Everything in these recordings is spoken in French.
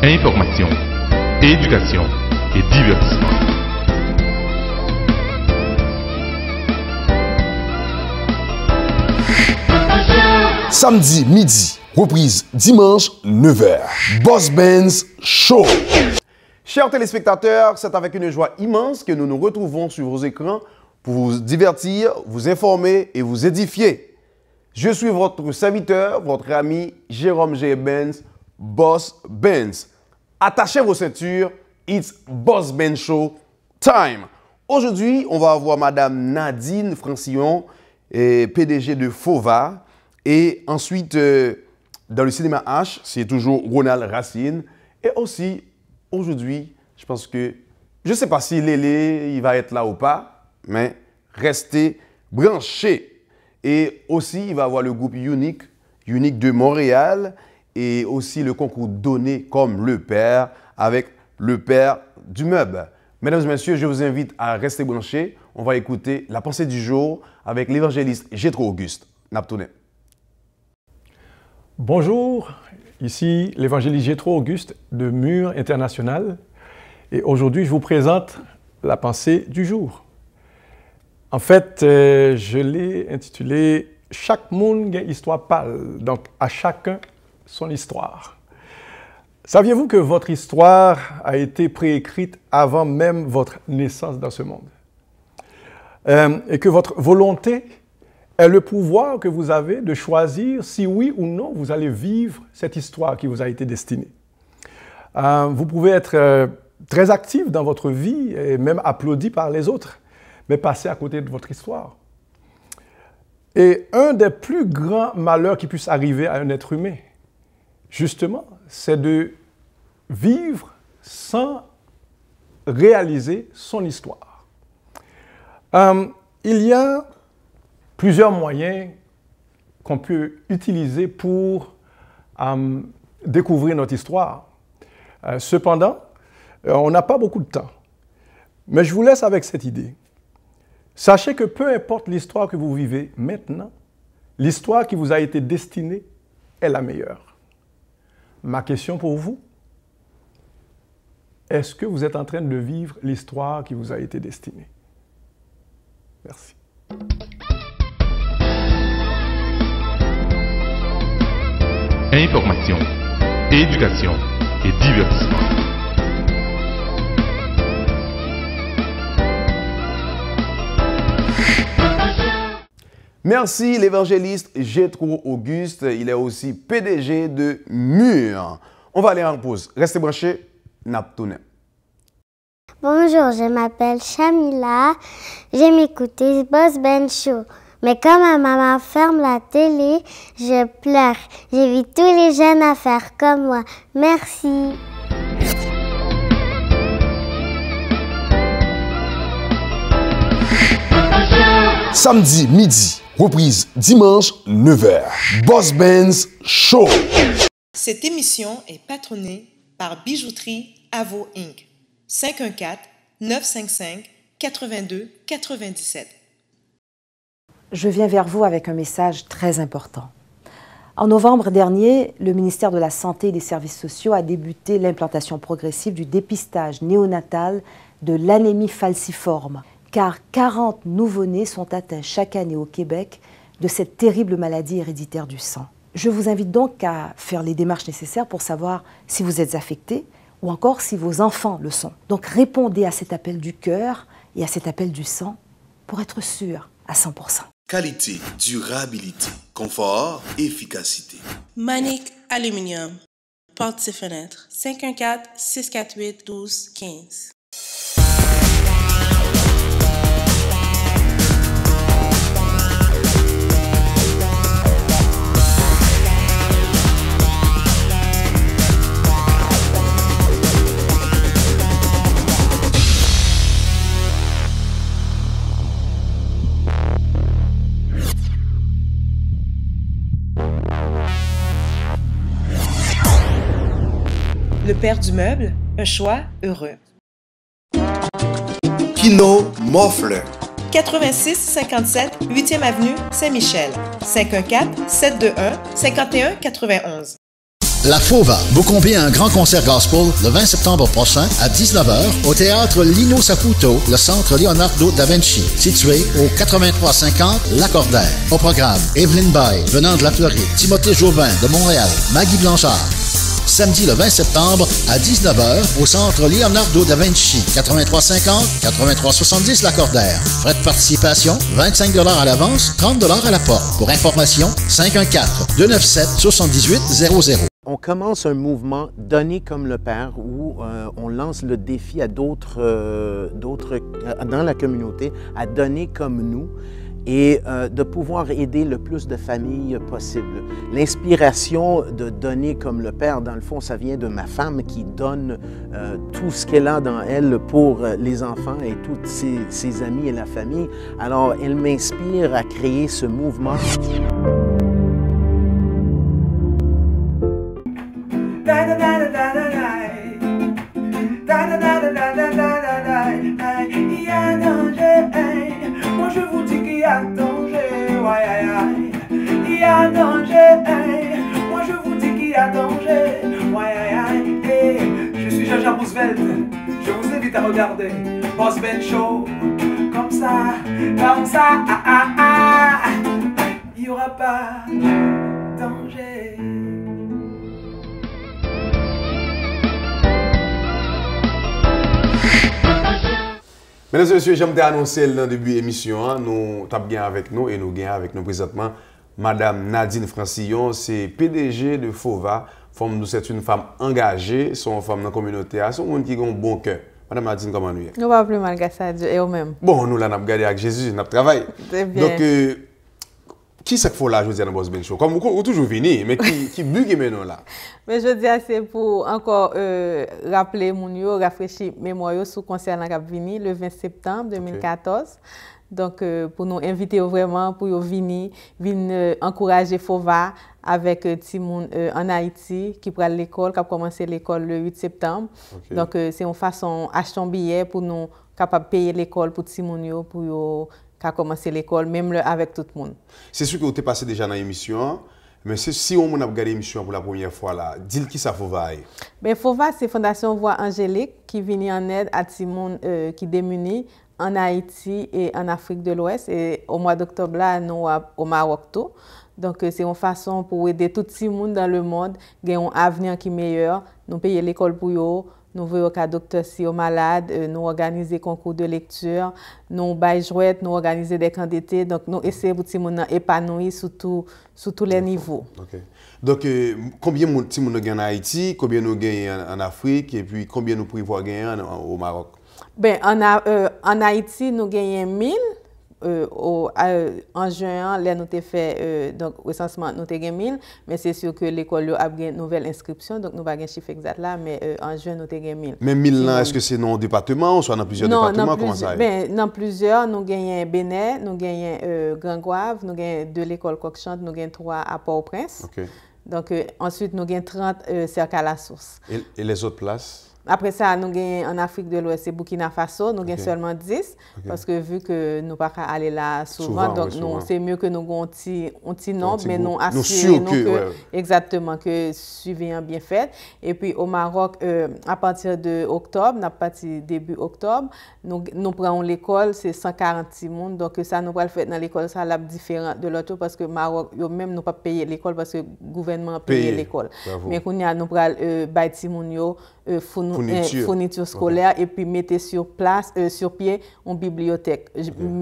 Information, éducation et divertissement. Samedi midi, reprise dimanche 9h. Boss Benz Show. Chers téléspectateurs, c'est avec une joie immense que nous nous retrouvons sur vos écrans pour vous divertir, vous informer et vous édifier. Je suis votre serviteur, votre ami Jérôme J. Benz, Boss Benz. Attachez vos ceintures, it's Boss Benz Show time. Aujourd'hui, on va avoir Madame Nadine Francillon, PDG de Fova. Et ensuite, dans le cinéma H, c'est toujours Ronald Racine. Et aussi, aujourd'hui, je pense que, je ne sais pas si Lélé, il va être là ou pas, mais restez branchés. Et aussi, il va y avoir le groupe Unique de Montréal, et aussi le concours Donné comme le père, avec le père du meuble. Mesdames et messieurs, je vous invite à rester branchés. On va écouter la pensée du jour avec l'évangéliste Jétro Auguste. Naptounet. Bonjour, ici l'évangéliste Jétro Auguste de Mur International et aujourd'hui je vous présente la pensée du jour. En fait, je l'ai intitulé « Chaque monde a une histoire pâle », donc à chacun son histoire. Saviez-vous que votre histoire a été préécrite avant même votre naissance dans ce monde? Et que votre volonté est le pouvoir que vous avez de choisir si oui ou non vous allez vivre cette histoire qui vous a été destinée. Vous pouvez être très actif dans votre vie et même applaudi par les autres, mais passer à côté de votre histoire. Et un des plus grands malheurs qui puisse arriver à un être humain, justement, c'est de vivre sans réaliser son histoire. Il y a plusieurs moyens qu'on peut utiliser pour découvrir notre histoire. Cependant, on n'a pas beaucoup de temps. Mais je vous laisse avec cette idée. Sachez que peu importe l'histoire que vous vivez maintenant, l'histoire qui vous a été destinée est la meilleure. Ma question pour vous, est-ce que vous êtes en train de vivre l'histoire qui vous a été destinée? Merci. Information, éducation et divertissement. Merci l'évangéliste Jétro Auguste. Il est aussi PDG de Mur. On va aller en pause. Restez branchés. Naptounet. Bonjour, je m'appelle Shamila. J'aime écouter Boss Benz Show. Mais quand ma maman ferme la télé, je pleure. J'invite tous les jeunes à faire comme moi. Merci. Samedi midi, reprise dimanche 9h. Boss Benz Show. Cette émission est patronnée par Bijouterie Avo Inc. 514-955-82-97. Je viens vers vous avec un message très important. En novembre dernier, le ministère de la Santé et des Services sociaux a débuté l'implantation progressive du dépistage néonatal de l'anémie falciforme, car 40 nouveau-nés sont atteints chaque année au Québec de cette terrible maladie héréditaire du sang. Je vous invite donc à faire les démarches nécessaires pour savoir si vous êtes affecté ou encore si vos enfants le sont. Donc répondez à cet appel du cœur et à cet appel du sang pour être sûr à 100%. Qualité, durabilité, confort, efficacité. Manic Aluminium. Portes et fenêtres. 514-648-1215. Le père du meuble, un choix heureux. Kino Moffler. 8657 8e avenue Saint-Michel. 514-721-5191. La Fova vous convie à un grand concert gospel le 20 septembre prochain à 19h au théâtre Lino Saputo, le centre Leonardo da Vinci, situé au 8350 Lacordaire. Au programme, Evelyne Bay, venant de la Floride, Timothée Jouvin de Montréal, Maggie Blanchard. Samedi le 20 septembre à 19h au centre Leonardo da Vinci, 8350 8370 Lacordaire. Frais de participation, 25 $ à l'avance, 30 $ à la porte. Pour information, 514-297-7800. On commence un mouvement Donner comme le Père où on lance le défi à d'autres dans la communauté à donner comme nous et de pouvoir aider le plus de familles possible. L'inspiration de donner comme le Père, dans le fond, ça vient de ma femme qui donne tout ce qu'elle a dans elle pour les enfants et toutes ses amis et la famille. Alors, elle m'inspire à créer ce mouvement. Moi je vous dis qu'il y a danger, il y a danger, moi je vous dis qu'il y a danger, je suis Jaja Roosevelt, je vous invite à regarder Boss Ben Show, comme ça, il n'y aura pas de danger. Mesdames et messieurs, j'aime annoncer dans le début de l'émission, nous sommes bien avec nous et nous gagnons avec nous présentement Madame Nadine Francillon, c'est PDG de Fova. C'est une femme engagée, c'est une femme dans la communauté, c'est une femme qui a un bon cœur. Madame Nadine, comment nous est? Nous va plus mal que ça, Dieu et eux-mêmes. Bon, nous là, nous avons regardé avec Jésus, nous avons travaillé. C'est bien. Donc, qui c'est qu'il faut là, je dis, dans Boss Ben Show? Comme vous toujours venir, mais qui bugue maintenant là? Mais je dis, c'est pour encore rappeler mon yo, rafraîchir mémoire sur le concert qui a venu le 20 septembre 2014. Okay. Donc, pour nous inviter vraiment pour venir encourager Fova avec Timoun en Haïti qui prend l'école, qui a commencé l'école le 8 septembre. Okay. Donc, c'est une façon d'acheter un billet pour nous capable de payer l'école pour Timoun pour qui a commencé l'école, même avec tout le monde. C'est sûr que vous êtes passé déjà dans l'émission, mais si on a regardé l'émission pour la première fois, là, dis-le qui ça Fova est? Ben, Fova, c'est Fondation Voix Angélique qui vient en aide à tout le monde qui démunis en Haïti et en Afrique de l'Ouest. Et au mois d'octobre, là, nous au Maroc tout. Donc, c'est une façon pour aider tout le monde dans le monde à gagner un avenir qui est meilleur. Nous payons l'école pour eux. Nous voyons qu'un docteur si aux malades, nous organisons des concours de lecture, nous baillons jouets, nous organisons des camps d'été. Donc, nous essayons de tout épanouir sur tous les niveaux. Okay. Donc, combien de gens gagnent en Haïti, combien nous gagnons en Afrique et puis combien nous prévoyons gagner au Maroc? Ben, en Haïti, nous gagnons 1000. En juin, là, nous avons fait donc recensement, nous avons 1000, mais c'est sûr que l'école a une nouvelle inscription, donc nous n'avons pas de chiffre exact là, mais en juin, nous avons 1000. Mais 1000 là, est-ce que c'est dans un département ou soit dans plusieurs départements? Comment ça est? Dans plusieurs, nous gagnons Bénin, nous gagnons Grand-Gouave, nous gagnons 2 l'école Coq-Chante, nous gagnons 3 à Port-au-Prince. Okay. Donc ensuite, nous gagnons 30 cercles à la source. Et les autres places? Après ça, nous gagnons en Afrique de l'Ouest, c'est Burkina Faso, nous gagnons seulement 10, parce que vu que nous ne pouvons pas aller là souvent, donc c'est mieux que nous ayons un petit nombre, mais nous assurons exactement que suivons bien fait. Et puis au Maroc, à partir de octobre, début octobre, nous prenons l'école, c'est 140 personnes, donc ça nous va le faire dans l'école, ça est différent de l'autre, parce que Maroc, même nous pas payer l'école parce que le gouvernement paye l'école. Mais nous prenons fourniture scolaire et puis mettre sur pied une bibliothèque.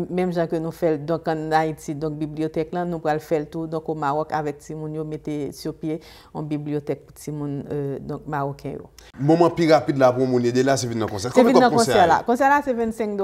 Même genre que nous faisons donc en Haïti, donc bibliothèque là, nous allons faire le tour donc au Maroc avec Timounio mettre sur pied une bibliothèque pour Timoun donc marocain. Moment plus rapide là pour mon aider là, c'est venir dans concert. C'est venir dans concert là. Concert là c'est $25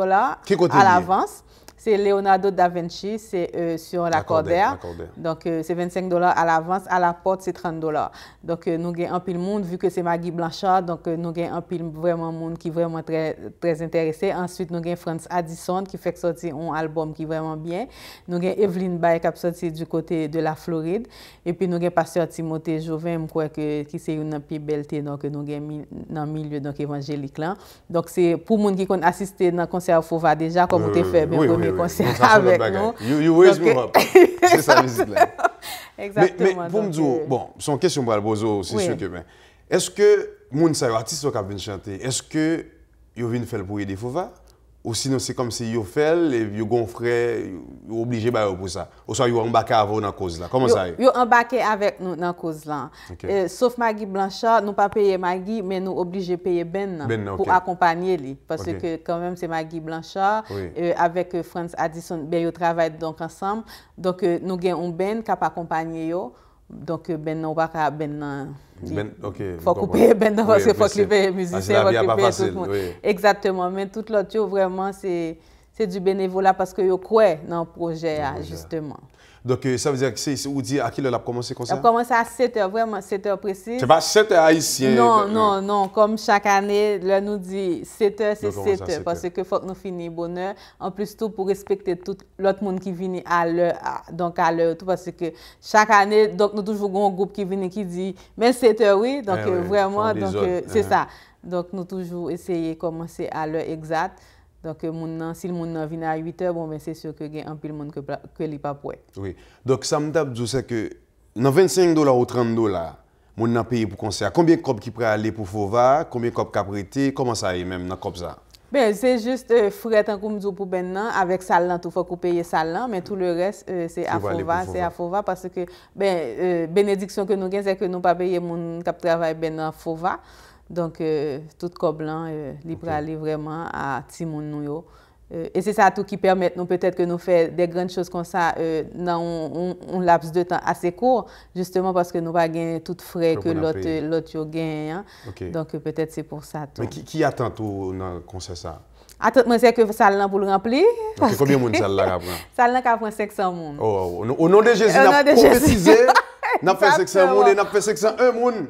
à l'avance. C'est Leonardo da Vinci, c'est sur Lacordaire. Donc, c'est $25 à l'avance. À la porte, c'est $30. Donc, nous avons un peu de monde, vu que c'est Maggie Blanchard. Donc, nous avons un peu vraiment de monde qui est vraiment très, très intéressé. Ensuite, nous avons Franz Addison qui fait sortir un album qui est vraiment bien. Nous avons Evelyne Bay qui a sorti du côté de la Floride. Et puis, nous avons Pasteur Timothée Jouvin, qui c'est une plus belle donc nous avons dans le milieu évangélique là. Donc, c'est pour les gens qui ont assisté dans le concert Fova déjà, comme vous avez fait, concert avec nous. You raise me up. C'est ça, musique là. Exactement. Mais pour me dire, bon, son question pour le poser, c'est sûr que... Est-ce que les artistes qui viennent chanter, est-ce que ils viennent faire pour aider Fova? Ou sinon c'est comme si ils fait et ils ont frère, ils obligés pour ça. Ou soit ils ont embarqué avant dans la cause là. Comment ça? Ils ont embarqué avec nous dans la cause là. Sauf Maggie Blanchard, nous pas payer Maggie, mais nous obligés de payer Ben pour accompagner lui. Parce que quand même c'est Maggie Blanchard avec Franz Addison, ils travaillent donc ensemble. Donc nous avons Ben qui a accompagné eux. Donc Ben non pas Ben. Faut couper Ben parce qu'il faut qu'il paye les musiciens, faut qu'il paye tout le monde. Exactement, mais tout l'autre vraiment c'est du bénévolat parce que yo croit dans le projet justement. Donc ça veut dire que c'est où dit à quelle heure a commencé comme ça? On a commencé à 7h, vraiment 7h précis. C'est pas 7h haïtien. Non, comme chaque année, là nous dit 7h, c'est 7h parce que faut que nous finissions bonheur. En plus tout pour respecter tout l'autre monde qui vient à l'heure, donc à l'heure tout parce que chaque année donc nous toujours un groupe qui vient qui dit mais 7h oui, donc vraiment donc c'est ça. Donc nous toujours essayer commencer à l'heure exacte. Donc, si le monde vient à 8h, bon, c'est sûr qu'il y a un peu de monde que n'est pas prêt. Oui. Donc, ça me dit c'est que dans $25 ou $30, on a payé pour concert. Combien de copes qui pourraient aller pour Fova? Combien de copes qui a prêté? Comment ça est même dans cop ça? Ben, c'est juste frais comme dit pour maintenant avec salle tout faut qu'on paye salle mais tout le reste c'est à Fova, parce que bénédiction que nous avons c'est que nous pas payer mon qui travaille ben à Fova. Donc, tout comme blanc, il peut aller vraiment à Timon nous. Et c'est ça tout qui permet nous peut-être que nous faisons des grandes choses comme ça dans un laps de temps assez court, justement parce que nous pas gagner tout frais que l'autre gagne. Donc, peut-être c'est pour ça. Mais qui attend tout dans le concert ça? Attends, moi c'est que salle là pour le remplir. Combien de monde salle là prend? Salle là prend 500 monde. Au nom de Jésus, on a prophétisé, on a fait 500 monde et on a fait 501 monde.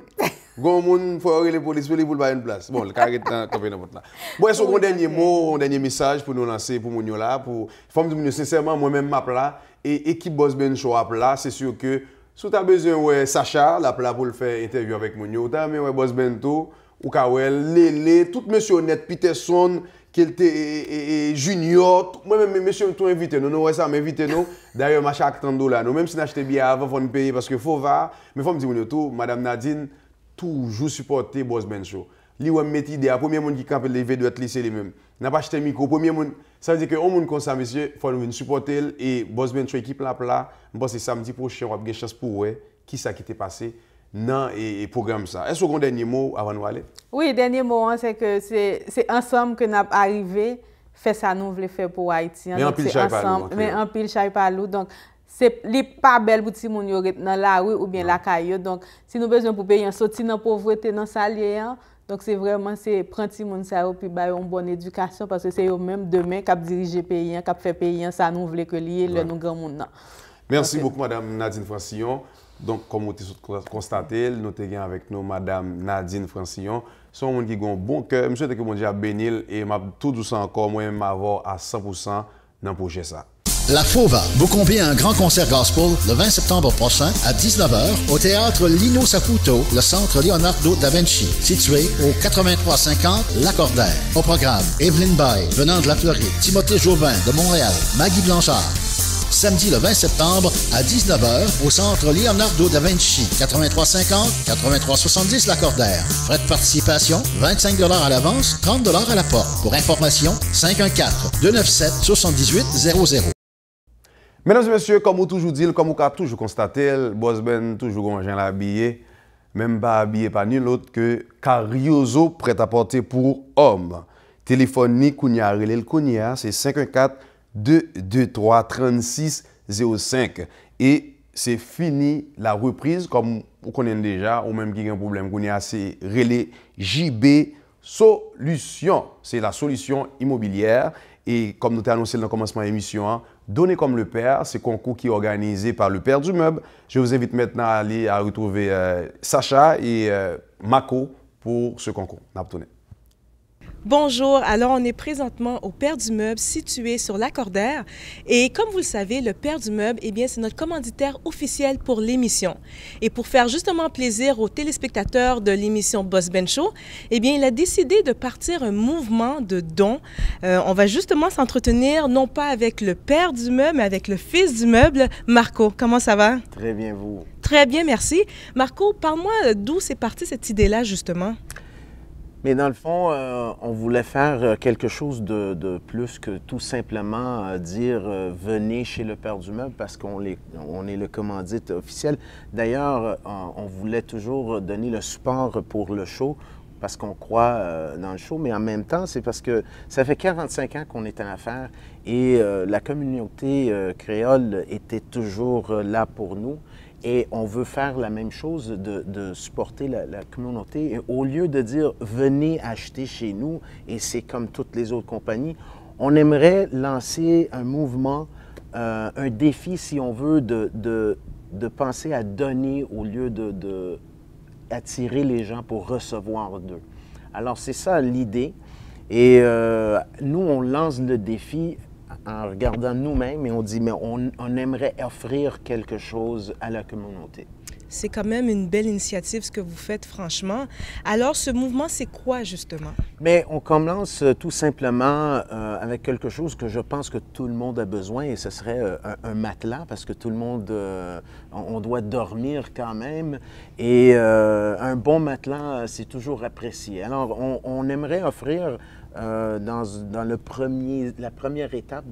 Gon moun faut aller les police pour lui une place. Bon, le carré dans camper n'importe là. Bon, est-ce qu'on dernier mot, un dernier message pour nous lancer pour moun yo là pour faut me dire sincèrement moi-même m'a là et équipe Boss Ben Show là, c'est sûr que si tu as besoin ouais Sacha là pour le faire interview avec moun yo, t'as mais ouais Boss Ben tout ou Kawel, Lélé, tout monsieur honnête Peterson qui était junior, moi-même monsieur tout invité nous ouais ça m'inviter nous. D'ailleurs ma chaque $30 nous même si n'acheter bien avant faut nous payer parce que faut va, mais faut me dire moun yo tout madame Nadine toujours supporter Boss Ben Show. Li ou met idée à premier monde qui campe lever doit être lycée les mêmes. N'a pas acheté micro premier monde. Ça veut dire que on monde comme ça monsieur, faut nous supporter et Boss Ben Show équipe là bon c'est samedi prochain on a une chance pour ouais qui ça qui t'est passé dans et programme ça. Est-ce qu'on dernier mot avant de aller? Oui, dernier mot c'est que c'est ensemble que n'a arrivé faire ça nous voulons faire pour Haïti. Mais en pile ensemble, mais en pile chai palou donc c'est pas belle pour ti moun yo dans la rue ou bien la caille. Donc si nous besoin pour payer sortir dans pauvreté dans salier donc c'est vraiment c'est prendre ti moun ça puis ba une bonne éducation parce que c'est eux même demain qui diriger pays qui fait pays ça nous voulait que lier le nous grand monde. Merci beaucoup madame Nadine Francillon. Donc comme vous constaté nous t'ai avec nous madame Nadine Francillon. C'est un monde qui a un bon cœur. Je souhaite que mon Dieu bénisse et m'a tout douce encore moi m'avoir à 100% dans le projet ça. La Fova vous convie à un grand concert gospel le 20 septembre prochain à 19h au théâtre Lino Saputo, le centre Leonardo da Vinci, situé au 8350 Lacordaire. Au programme, Evelyne Bay, venant de la Floride, Timothée Jobin de Montréal, Maggie Blanchard. Samedi le 20 septembre à 19h au centre Leonardo da Vinci, 8350 8370 Lacordaire. Frais de participation, $25 à l'avance, $30 à la porte. Pour information, 514-297-7800. Mesdames et messieurs, comme vous toujours dit, comme vous avez toujours constaté, Boss Ben toujours un gens habillé, même pas habillé par nul autre que Carioso prêt à porter pour homme. Téléphone ni Kounia relé le Kounia, c'est 514-223-3605. Et c'est fini la reprise, comme vous connaissez déjà, ou même qui a un problème Kounia, c'est relé JB Solution. C'est la solution immobilière. Et comme nous t'ai annoncé dans le commencement de l'émission, Donnez comme le Père, c'est un concours qui est organisé par le Père du Meuble. Je vous invite maintenant à aller à retrouver Sacha et Mako pour ce concours. Bonjour, alors on est présentement au Père du Meuble situé sur Lacordaire et comme vous le savez, le Père du Meuble, eh bien c'est notre commanditaire officiel pour l'émission. Et pour faire justement plaisir aux téléspectateurs de l'émission Boss Ben Show, eh bien il a décidé de partir un mouvement de dons. On va justement s'entretenir non pas avec le Père du Meuble, mais avec le Fils du Meuble, Marco. Comment ça va? Très bien, vous? Très bien, merci. Marco, parle-moi d'où c'est parti cette idée-là justement? Mais dans le fond, on voulait faire quelque chose de plus que tout simplement dire venez chez le Père du Meuble parce qu'on est le commandite officiel. D'ailleurs, on voulait toujours donner le support pour le show parce qu'on croit dans le show, mais en même temps, c'est parce que ça fait 45 ans qu'on est en affaires et la communauté créole était toujours là pour nous. Et on veut faire la même chose, de supporter la communauté. Et au lieu de dire « venez acheter chez nous » et c'est comme toutes les autres compagnies, on aimerait lancer un mouvement, un défi, si on veut, de penser à donner au lieu d'attirer les gens pour recevoir d'eux. Alors, c'est ça l'idée. Et nous, on lance le défi en regardant nous-mêmes et on dit, mais on aimerait offrir quelque chose à la communauté. C'est quand même une belle initiative ce que vous faites, franchement. Alors, ce mouvement, c'est quoi, justement? Mais on commence tout simplement avec quelque chose que je pense que tout le monde a besoin et ce serait un matelas parce que tout le monde, on doit dormir quand même et un bon matelas, c'est toujours apprécié. Alors, on aimerait offrir dans la première étape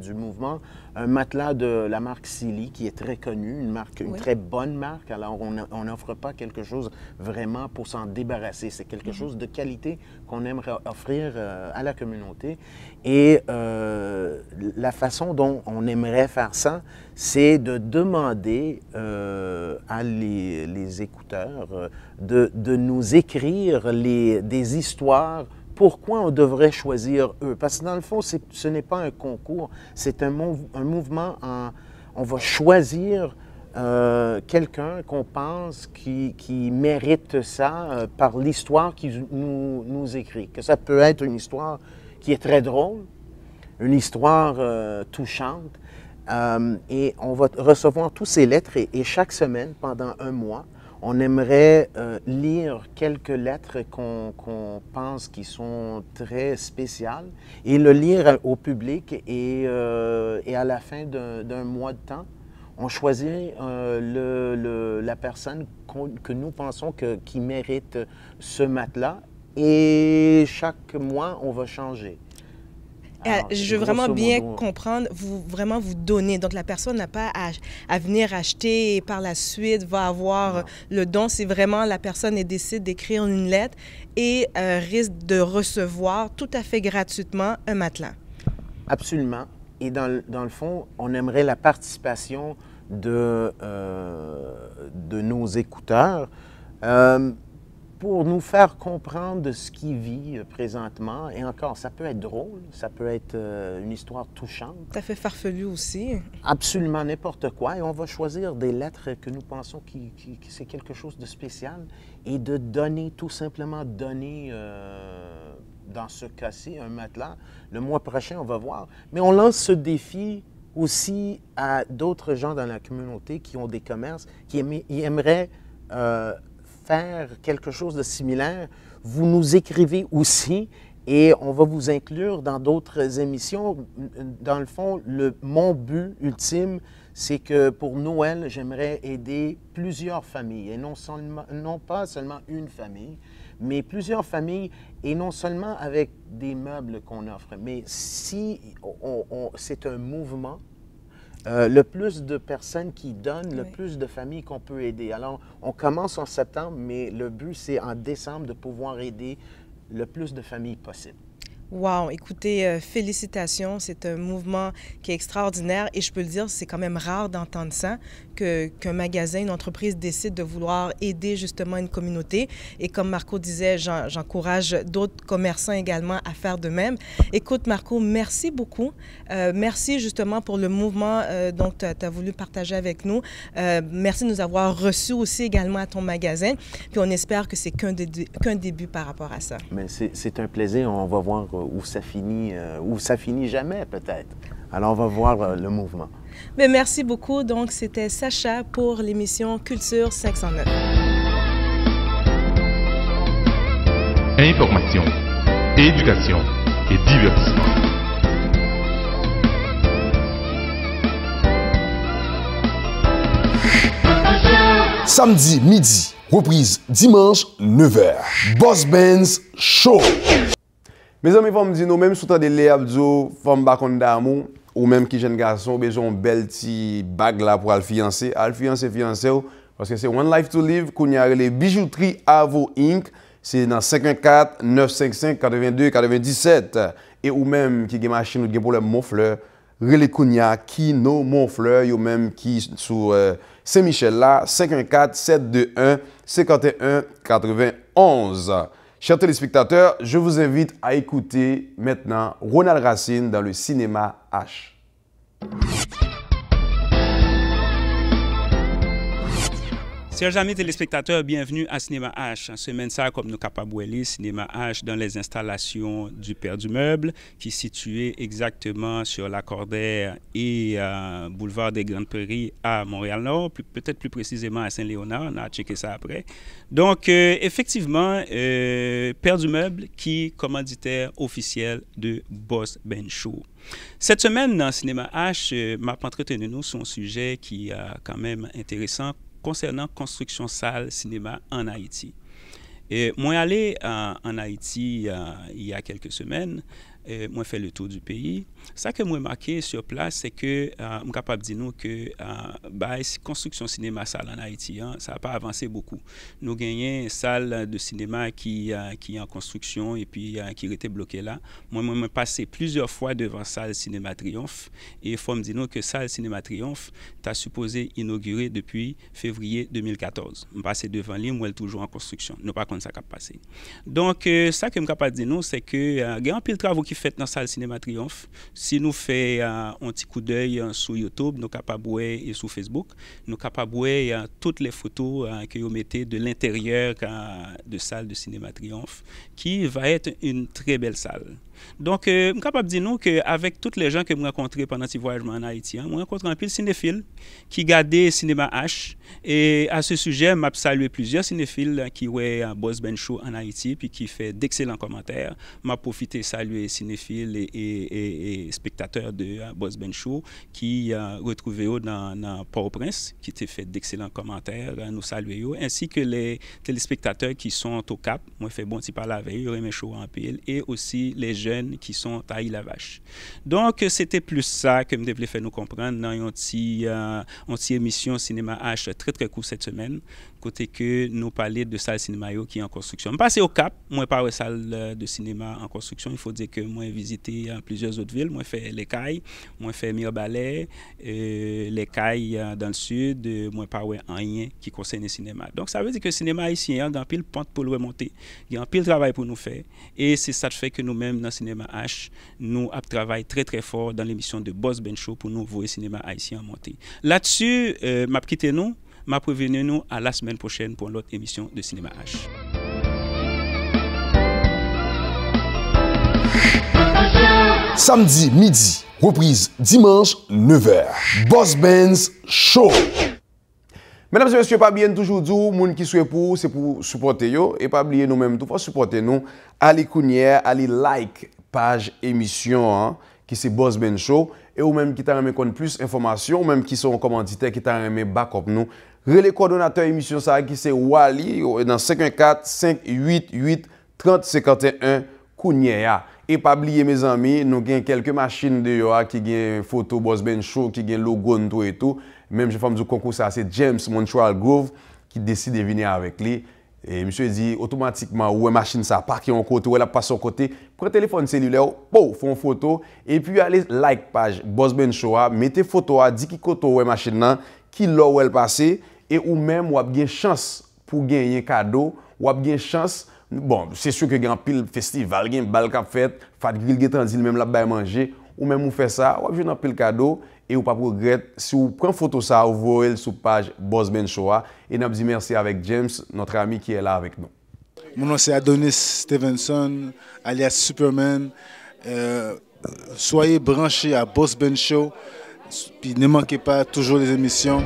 du mouvement, un matelas de la marque Sealy, qui est très connue, une très bonne marque. Alors, on n'offre pas quelque chose vraiment pour s'en débarrasser. C'est quelque chose de qualité qu'on aimerait offrir à la communauté. Et la façon dont on aimerait faire ça, c'est de demander à les écouteurs de nous écrire des histoires. Pourquoi on devrait choisir eux? Parce que dans le fond, ce n'est pas un concours, c'est un mouvement, on va choisir quelqu'un qu'on pense qui mérite ça par l'histoire qu'il nous écrit. Que ça peut être une histoire qui est très drôle, une histoire touchante, et on va recevoir tous ces lettres et chaque semaine, pendant un mois, on aimerait lire quelques lettres qu'on pense qui sont très spéciales et le lire au public et à la fin d'un mois de temps, on choisit la personne que nous pensons qui mérite ce matelas et chaque mois, on va changer. Alors, je veux vraiment bien comprendre, vous donnez. Donc, la personne n'a pas à venir acheter et par la suite va avoir le don. C'est vraiment la personne décide d'écrire une lettre et risque de recevoir tout à fait gratuitement un matelas. Absolument. Et dans le fond, on aimerait la participation de nos écouteurs pour nous faire comprendre de ce qu'il vit présentement. Et encore, ça peut être drôle, ça peut être une histoire touchante. Ça fait farfelu aussi. Absolument n'importe quoi. Et on va choisir des lettres que nous pensons que c'est quelque chose de spécial et de donner, tout simplement donner, dans ce cas-ci, un matelas. Le mois prochain, on va voir. Mais on lance ce défi aussi à d'autres gens dans la communauté qui ont des commerces, qui aimeraient faire quelque chose de similaire. Vous nous écrivez aussi et on va vous inclure dans d'autres émissions. Dans le fond, mon but ultime, c'est que pour Noël, j'aimerais aider plusieurs familles et non pas seulement une famille, mais plusieurs familles et non seulement avec des meubles qu'on offre, mais si c'est un mouvement, le plus de personnes qui donnent, le plus de familles qu'on peut aider. Alors, on commence en septembre, mais le but, c'est en décembre de pouvoir aider le plus de familles possible. Wow, écoutez, félicitations, c'est un mouvement qui est extraordinaire et je peux le dire, c'est quand même rare d'entendre ça, qu'un magasin, une entreprise décide de vouloir aider justement une communauté. Et comme Marco disait, j'encourage d'autres commerçants également à faire de même. Écoute Marco, merci beaucoup. Merci justement pour le mouvement dont tu as voulu partager avec nous. Merci de nous avoir reçus aussi également à ton magasin. Puis on espère que c'est qu'un début par rapport à ça. Mais c'est un plaisir, on va voir où ça finit jamais peut-être. Alors on va voir le mouvement. Mais merci beaucoup. Donc c'était Sacha pour l'émission Culture 509. Information, éducation et divertissement. Samedi midi, reprise dimanche 9h. Boss Benz Show. Mes amis, vous me dites, nous même sous temps de l'Abdo, femme bakon d'amour, ou même qui jeune garçon, besoin belle petit bague là pour le fiancé. Al fiancé, parce que c'est One Life to Live, qu'on y a les bijouteries Avo Inc. C'est dans 54 955 82 97. Et ou même qui a machine ou qui pour le Montfleur, relais Kounia, qui no Montfleur, ou même qui sous Saint-Michel là, 54 721 51 91. Chers téléspectateurs, je vous invite à écouter maintenant Ronald Racine dans le cinéma H. Chers amis téléspectateurs, bienvenue à Cinéma H. En semaine ça, comme nous capables de voir, Cinéma H dans les installations du Père du Meuble, qui est situé exactement sur Lacordaire et boulevard des Grandes Prairies à Montréal-Nord, peut-être plus précisément à Saint-Léonard, on a checké ça après. Donc, effectivement, Père du Meuble qui est commanditaire officiel de Boss Benz Show. Cette semaine, dans Cinéma H, m'a entretenu nous sur un sujet qui est quand même intéressant, concernant construction salle cinéma en Haïti. Et moi allé en Haïti il y a quelques semaines, moi fait le tour du pays. Ça que moi marqué sur place, c'est que je suis capable de dire que la construction cinéma salle en Haïti, ça n'a pas avancé beaucoup. Nous gagnons une salle de cinéma qui est en construction et puis qui était bloquée là. Moi, je passé plusieurs fois devant salle Cinéma Triomphe et il faut me dire que salle Cinéma Triomphe est supposé inaugurer depuis février 2014. Je passé devant lui, moi, elle est toujours en construction. Nous pas comme ça qui a passé. Donc, ça que je suis capable de dire, c'est que il y a un pile de travaux qui fait dans la salle Cinéma Triomphe. Si nous faisons un petit coup d'œil sur YouTube, nous sommes capables de voir et sur Facebook, nous sommes capables de voir toutes les photos que vous mettez de l'intérieur de salle de Cinéma Triomphe, qui va être une très belle salle. Donc, je suis capable de dire qu'avec tous les gens que je rencontré pendant ce voyage en Haïti, je rencontré un pile cinéphile qui gardait Cinéma H. Et à ce sujet, je salue plusieurs cinéphiles qui ont Boss Benz Show en Haïti puis qui fait d'excellents commentaires. Je profité de saluer cinéphiles et spectateurs de Boss Benz Show qui retrouvés dans Port-au-Prince, qui ont fait d'excellents commentaires. Nous saluons, ainsi que les téléspectateurs qui sont au Cap. Moi, je fais bon petit parler avec eux, mes shows en pile, et aussi les jeunes qui sont à Île-à-Vache. Donc, c'était plus ça que je devais faire nous comprendre dans une petite émission Cinéma H très très court cette semaine, côté que nous parler de salle cinéma qui est en construction. Je passe au Cap, moi pas une salle de cinéma en construction, il faut dire que moi j'ai visité plusieurs autres villes, moi fait Les Cailles, moi fait Mirbalais, Les Cailles dans le sud, moi pas rien qui concerne le cinéma. Donc ça veut dire que le cinéma ici, il y a un pile pente pour le remonter, il y a un pile travail pour nous faire, et c'est ça qui fait que nous-mêmes dans Cinéma H, nous travaillons très très fort dans l'émission de Boss Benz Show pour nous voir le cinéma haïtien monter. Là-dessus, m'a quitté nous, m'a prévenu nous à la semaine prochaine pour l'autre émission de Cinéma H. Samedi midi, reprise dimanche 9h. Boss Benz Show. Mesdames et messieurs, pas bien toujours dit, moun qui souhaite pour, c'est pour supporter yo, et pas oublier nous-mêmes tout, faut supporter nous. Allez Kounière, allez like page émission, qui c'est Boss Benz Show, et ou même qui t'a remis plus d'informations, ou même qui sont commanditaires, qui t'a remis backup nous. Relais coordonnateur émission ça qui c'est Wally dans 514 588 3051 Kounia. Et pas oublier mes amis, nous avons quelques machines de yo qui ont photo Boss Benz Show, qui ont logo tout et tout. Même je fais du concours ça c'est James Montreal Grove qui décide de venir avec lui. Et monsieur dit automatiquement, ouais, machine ça, parquer en côté, ou elle a passé en côté, prend téléphone cellulaire, bon, font une photo, et puis allez like page Boss Ben Show, mettez photo, dit qui côté ouais machine là, qui là où elle passé, et ou même, ou a bien chance pour gagner un cadeau, ou a bien chance, bon, c'est sûr que il y a un pile festival, il y a un bal qui a fait, Fat Grill, il y a même là-bas manger, ou même ou fait ça, ou a joué un pile cadeau, et ou pas regretter si vous prenez photo ça, vous voyez sur page Boss Ben Show, et nous dit merci avec James, notre ami qui est là avec nous. Mon nom c'est Adonis Stevenson, alias Superman. Soyez branchés à Boss Ben Show, puis ne manquez pas toujours les émissions.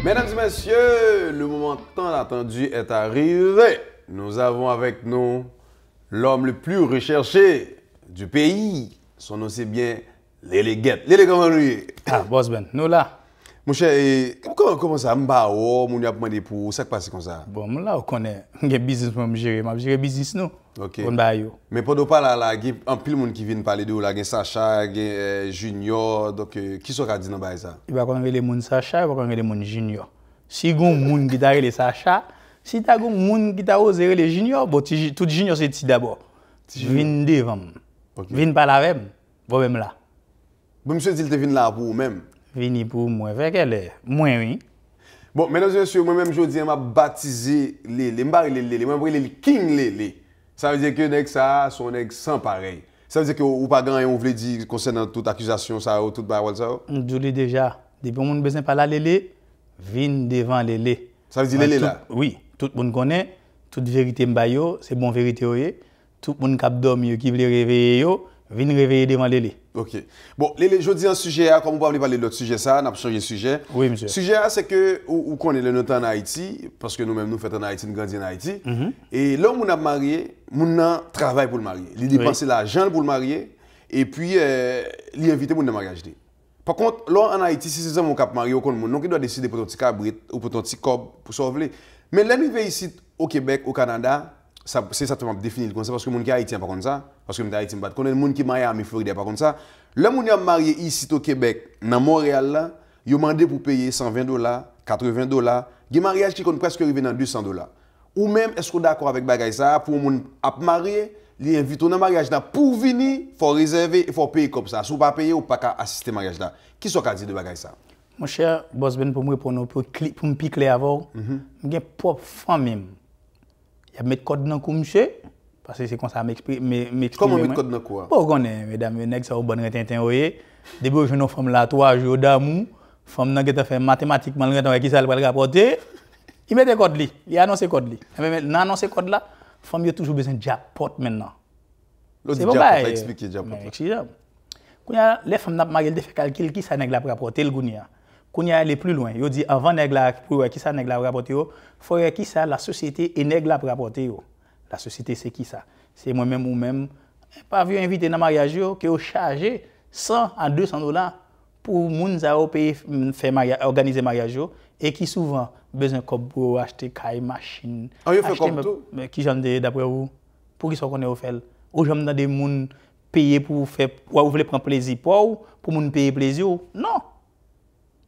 Mesdames et messieurs, le moment tant attendu est arrivé. Nous avons avec nous l'homme le plus recherché du pays. Son nom c'est bien Lélé Guette. Lélé, comment nous y? Ah, Boss Ben, nous là. Mon cher, comment ça? M'bao, mon y a demandé pour ça qui passe comme ça? Bon, là, on connaît. J'ai business pour me gérer. Je gère business nous. Ok. On va yo. Mais pendant pas là, il y a un pile monde qui vient parler de vous là, il y a Sacha, il y a Junior, donc qui sont qui dit dans ça? Il va connaître les monde Sacha, il va connaître les monde Junior. Si gon monde qui t'a les Sacha, si t'as gon monde qui t'a osé les Junior, bon tout Junior c'est ti d'abord. Vinn devant. Vinn pas la même. Bon même là. Bon monsieur dit il te vinn là pour vous même. Vini pour moi, avec elle moi oui. Bon, mesdames et messieurs, moi-même je dis m'a baptisé les King les. Ça veut dire que nèg ça son nèg sans pareil. Ça veut dire que ou pas grand on voulait dire concernant toute accusation ça ou toute parole ça. Je l'ai déjà. Depuis on besoin pas la lélé, vinn devant lélé. Ça veut dire lélé là. Oui, tout le monde connaît, toute vérité m'bayo, c'est bon vérité oyé. Tout le monde qui dormi qui veut réveiller yo, vinn réveiller devant lélé. OK. Bon, Lélé, je dis un sujet, comme on va parler de l'autre sujet, ça, on a changé de sujet. Oui, monsieur. Le sujet, c'est que, où connaît le notre en Haïti, parce que nous-mêmes, nous faisons en Haïti, nous grandissons en Haïti. Et l'homme, on a marié, on travaille pour le marier. Il dépense l'argent pour le marier, et puis, il invite pour le mariage. Par contre, là, en Haïti, si c'est un cap marié, on doit décider pour ton petit cabrit ou pour ton petit cob pour sauver. Mais l'arrivée ici, au Québec, au Canada, c'est ça que je définir comme ça parce que les gens qui sont haïtiens par contre ça parce que les gens qui sont haïtiens connaissent les gens qui sont Miami Floride par contre ça les gens qui sont mariés ici au Québec dans Montréal là ils ont demandé pour payer $120 $80 des mariages qui comptent presque arriver dans $200 ou même est-ce que vous êtes d'accord avec bagay ça pour les gens à marier les invitent dans mariage là pour venir faut réserver il faut payer comme ça si vous pas payer ou pas assister mariage là qui sont dit de bagay ça mon cher Boss Ben pour me répondre pour me piquer avant j'ai propre famille. Il y a mettre code dans le monsieur parce que c'est comme ça m'exprimer. Comment mettre code dans quoi? Bon, on est mesdames, nèg ça au bon retintin oyé. Depuis je une femme là 3 jours d'amour, femme nan qui t'a fait mathématiquement le qui ça va le rapporter. Il met des codes li, il annonce code li. Mais nan annonce code là, femme a toujours besoin de jackpot maintenant. C'est bon bah expliquer jackpot. Exemple. Quand les femmes n'a marié de fait calcul qui ça nèg la rapporter le gounia. Quand y aller plus loin, yo dit avant nèg la pour qui ça nèg la rapporter yo, faut qui ça la société et nèg la rapporter yo. La société c'est qui ça? C'est moi-même ou même pas vu invité dans mariage yo que yo charger $100 à $200 pour moun za payer faire mariage organiser mariage yo et qui souvent besoin comme pour acheter caille machine. Ah yo fait comme tout. Mais qui j'en d'après vous pour qui sont connaît au fait? Ou j'aime dans des moun payer pour faire ou voulez prendre plaisir pour moun payer plaisir? Non.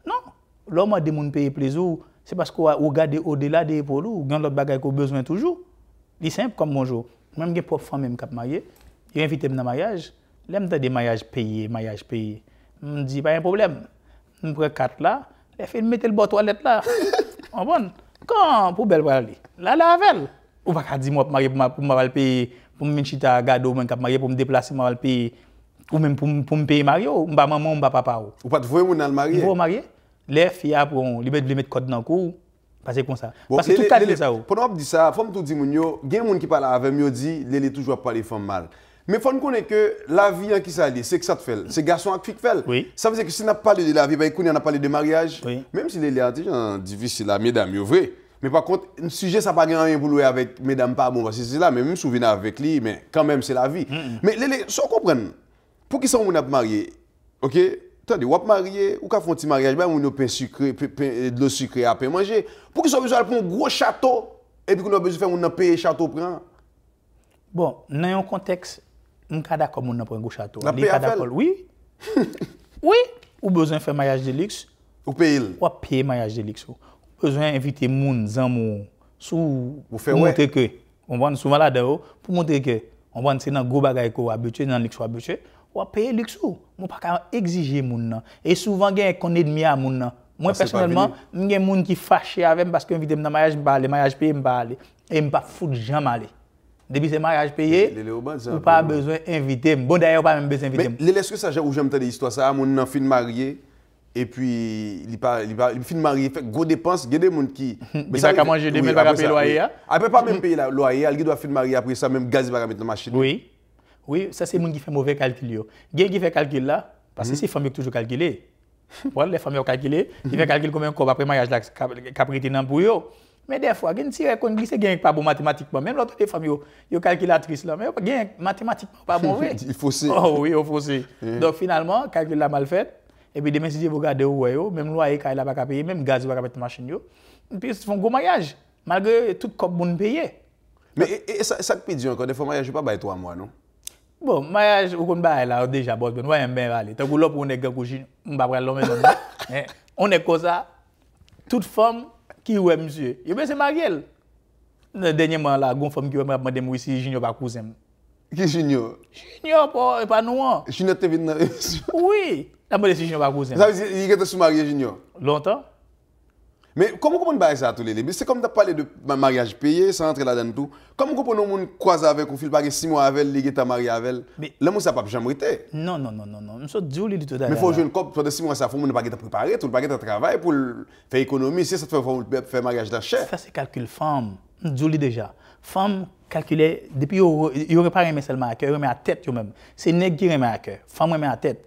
Non, l'homme a des gens payer plaisir, c'est parce qu'on regarde au-delà des épaules, ou gagne l'autre bagage qu'on a besoin toujours. C'est simple comme bonjour. Même mes propres femmes qui sont mariées, ils invitent dans le mariage, l'aime des mariages payés, Je me dis pas un problème. Je prends 4 là, les filles mettent le bord toilette là. En bon, quand pour belle aller. Là avec. Ou pas dire moi pour marier pour me payer pour me chita gado même marier pour me déplacer moi payer. Ou même pour me payer Mario, m'ba maman, m'ba papa. Ou pas de voir moun al marié. Vous marié, les filles pour les mettre code dans cou, parce comme ça. Parce que tout cadre ça. Pendant que dit ça, faut me tout dire moun yo, gen moun qui parle avec moi dit, les toujours parler femme mal. Mais faut connaître que la vie en qui ça c'est que ça te fait. C'est garçon qui fait. Oui. Ça veut dire que si on a parlé de la vie, ben on a parlé de mariage. Oui. Même si les gens difficile là mesdames, yo vrai. Mais par contre, le sujet ça pas rien pour louer avec mesdames pas bon parce que c'est là même souvenir avec lui mais quand même c'est la vie. Mais les sans comprendre. Pour qui sont on a marié, ok? Attendez, on a marié, ou qu'a font petit mariage, ben on a pain sucré, de l'eau sucrée à pain manger. Pour qui sont besoin de prendre un gros château et puis qu'on a besoin de faire on a payer château prend. Bon, dans un contexte, on est d'accord on a prendre un gros château. On d'accord. Oui. Oui, ou besoin de faire mariage de luxe. Ou payer. Ou payer mariage de luxe. Ou besoin d'inviter moun zanmou sous pour faire montrer que on va souvent là-dedans pour montrer que on va c'est dans gros bagay ko habitué dans luxe habitué. Ou payer luxe ou on pas exiger moun nan. Et souvent gain qu'on ennemi à moun nan. Moi personnellement, il y a des gens qui fâchés avec moi parce que invité dans mariage payé me parler et me pas foutre jamais aller. Depuis c'est mariage payé, ou pas besoin d'inviter. Bon d'ailleurs pas même besoin d'inviter. Mais est-ce que ça ou j'aime entendre l'histoire ça mon nan fin marié et puis il fin marié fait gros dépenses, il y a des gens qui mais ça ka manger 2000 pas payer loyer. Après pas même payer la loyer, il doit fin marié après ça même gaz va mettre dans machine. Oui. Oui, ça c'est gens qui fait mauvais calcul yo. Gen qui fait calcul là parce que c'est famille toujours calculer. Voilà, les familles ont calculé, ils font calculer combien de après mariage là capacité nan pour yo. Mais des fois, gen tire kon glisse gen pas bon mathématiquement, même l'autre des familles yo calculatrice là, mais gen mathématiquement pas bon vrai. Il faut c'est. Oh oui, il faut c'est. Donc finalement, calcul là mal fait et puis demain si vous regardez yo, même loyer kay là pas payer, même gaz va mettre machine yo. Puis ils font gros mariage malgré tout comme moun payer. Mais ça peut dire encore des fois mariage pas bail 3 mois non. Bon, mariage, on connaît là déjà, bon, on va bien aller. Tant que l'autre pour nèg coucher, on va prendre l'homme non. On est comme ça. Toute femme qui ouais monsieur, il ben c'est marié. Dernièrement là, gon femme qui m'a demandé moi si Junior pas cousin. Qui Junior? Junior pas nous. Junior te vient. Oui, la demandé si Junior pas cousin. Ça veut dire il était sous marié Junior. Longtemps. Mais comment on peut ça tous les c'est comme tu as parlé de mariage payé sans entrer là-dedans tout. Comment on peut nous croiser avec ou fil pas 6 mois avec lui qui t'a marié avec. Là moi ça pas jamais été. Non. Monsieur Diouli du tout d'ailleurs. Mais faut jouer une cop pendant 6 mois ça faut nous pas préparer, tout pas travail pour faire économie, si ça te fait faire mariage dans cher. Ça c'est calcul femme. Diouli déjà. Femme calculer depuis il aurait pas remet seulement à cœur, remet à tête yo même. C'est nèg qui remet à cœur. Femme remet à tête.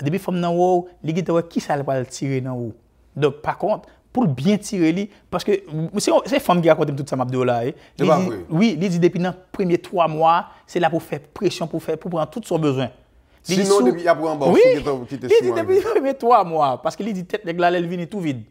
Depuis femme dans haut, li qui ça va tirer dans haut. Donc par contre pour bien tirer lui parce que c'est femme qui raconte tout ça m'abdou là oui il dit depuis les premiers 3 mois c'est là pour faire pression pour prendre tout son besoin sinon depuis après en bas oui il dit depuis les premiers 3 mois parce qu'il dit tête nèg là elle vient tout vide